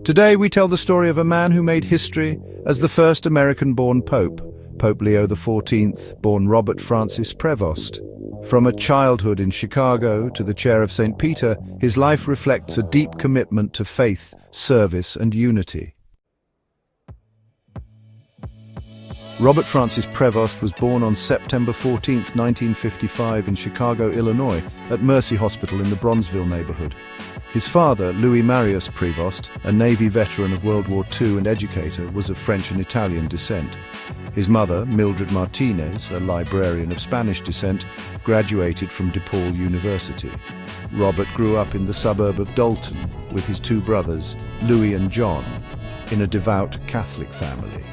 Today we tell the story of a man who made history as the first American-born Pope, Pope Leo XIV, born Robert Francis Prevost. From a childhood in Chicago to the chair of St. Peter, his life reflects a deep commitment to faith, service, and unity. Robert Francis Prevost was born on September 14, 1955 in Chicago, Illinois, at Mercy Hospital in the Bronzeville neighborhood. His father, Louis Marius Prevost, a Navy veteran of World War II and educator, was of French and Italian descent. His mother, Mildred Martinez, a librarian of Spanish descent, graduated from DePaul University. Robert grew up in the suburb of Dalton with his two brothers, Louis and John, in a devout Catholic family.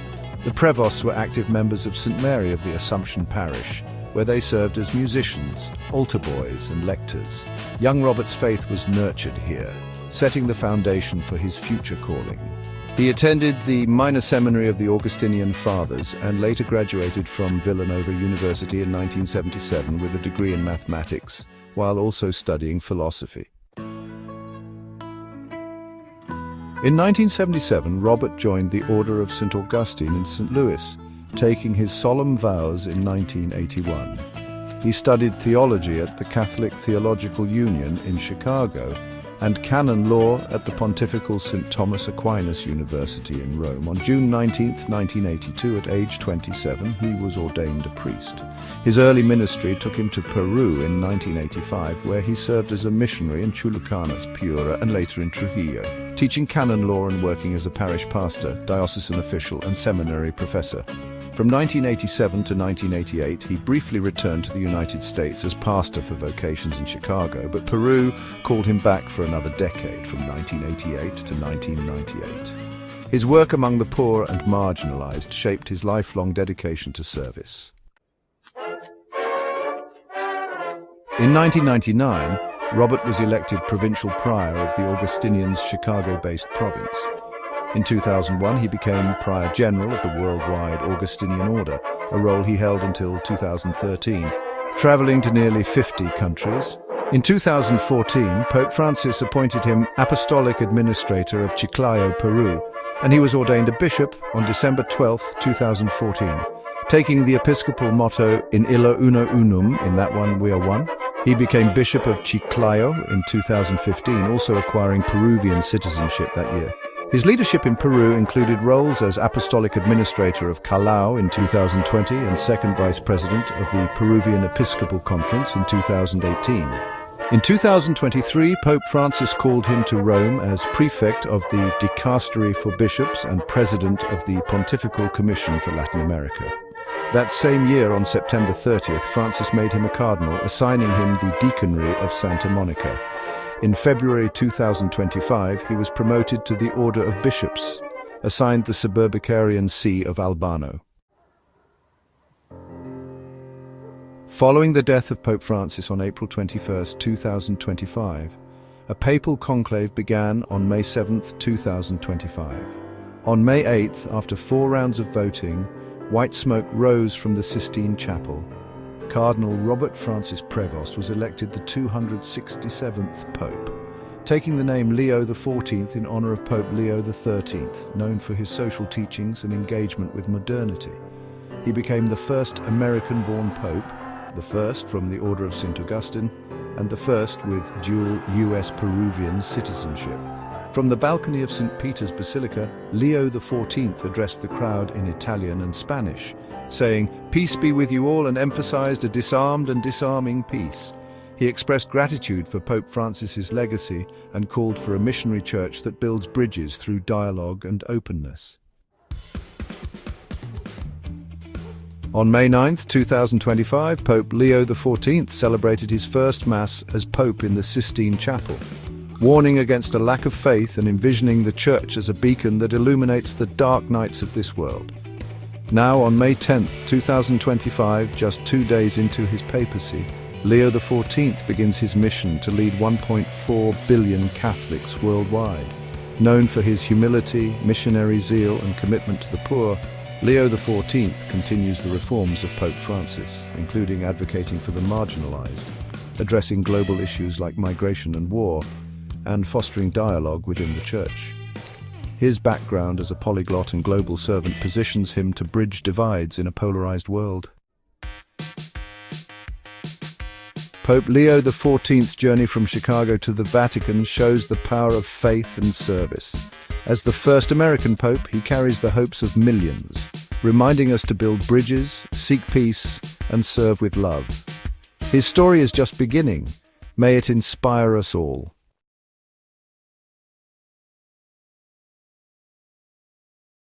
The Prevosts were active members of St. Mary of the Assumption Parish, where they served as musicians, altar boys, and lectors. Young Robert's faith was nurtured here, setting the foundation for his future calling. He attended the minor seminary of the Augustinian Fathers and later graduated from Villanova University in 1977 with a degree in mathematics, while also studying philosophy. In 1977, Robert joined the Order of St. Augustine in St. Louis, taking his solemn vows in 1981. He studied theology at the Catholic Theological Union in Chicago and canon law at the Pontifical St. Thomas Aquinas University in Rome. On June 19, 1982, at age 27, he was ordained a priest. His early ministry took him to Peru in 1985, where he served as a missionary in Chulucanas, Piura, and later in Trujillo, teaching canon law and working as a parish pastor, diocesan official, and seminary professor. From 1987 to 1988, he briefly returned to the United States as pastor for vocations in Chicago, but Peru called him back for another decade, from 1988 to 1998. His work among the poor and marginalized shaped his lifelong dedication to service. In 1999, Robert was elected provincial prior of the Augustinians' Chicago-based province. In 2001, he became Prior General of the Worldwide Augustinian Order, a role he held until 2013, traveling to nearly 50 countries. In 2014, Pope Francis appointed him Apostolic Administrator of Chiclayo, Peru, and he was ordained a bishop on December 12, 2014. Taking the episcopal motto, In illo uno unum, in that one we are one, he became Bishop of Chiclayo in 2015, also acquiring Peruvian citizenship that year. His leadership in Peru included roles as Apostolic Administrator of Callao in 2020 and Second Vice President of the Peruvian Episcopal Conference in 2018. In 2023, Pope Francis called him to Rome as Prefect of the Dicastery for Bishops and President of the Pontifical Commission for Latin America. That same year, on September 30th, Francis made him a cardinal, assigning him the deaconry of Santa Monica. In February 2025, he was promoted to the Order of Bishops, assigned the Suburbicarian See of Albano. Following the death of Pope Francis on April 21, 2025, a papal conclave began on May 7, 2025. On May 8, after 4 rounds of voting, white smoke rose from the Sistine Chapel. Cardinal Robert Francis Prevost was elected the 267th Pope, taking the name Leo XIV in honor of Pope Leo XIII, known for his social teachings and engagement with modernity. He became the first American-born Pope, the first from the Order of St. Augustine, and the first with dual US-Peruvian citizenship. From the balcony of St. Peter's Basilica, Leo XIV addressed the crowd in Italian and Spanish, saying, "Peace be with you all," and emphasized a disarmed and disarming peace. He expressed gratitude for Pope Francis's legacy and called for a missionary church that builds bridges through dialogue and openness. On May 9, 2025, Pope Leo XIV celebrated his first Mass as Pope in the Sistine Chapel, warning against a lack of faith and envisioning the Church as a beacon that illuminates the dark nights of this world. Now, on May 10, 2025, just 2 days into his papacy, Leo XIV begins his mission to lead 1.4 billion Catholics worldwide. Known for his humility, missionary zeal, and commitment to the poor, Leo XIV continues the reforms of Pope Francis, including advocating for the marginalized, addressing global issues like migration and war, and fostering dialogue within the Church. His background as a polyglot and global servant positions him to bridge divides in a polarized world. Pope Leo XIV's journey from Chicago to the Vatican shows the power of faith and service. As the first American pope, he carries the hopes of millions, reminding us to build bridges, seek peace, and serve with love. His story is just beginning. May it inspire us all.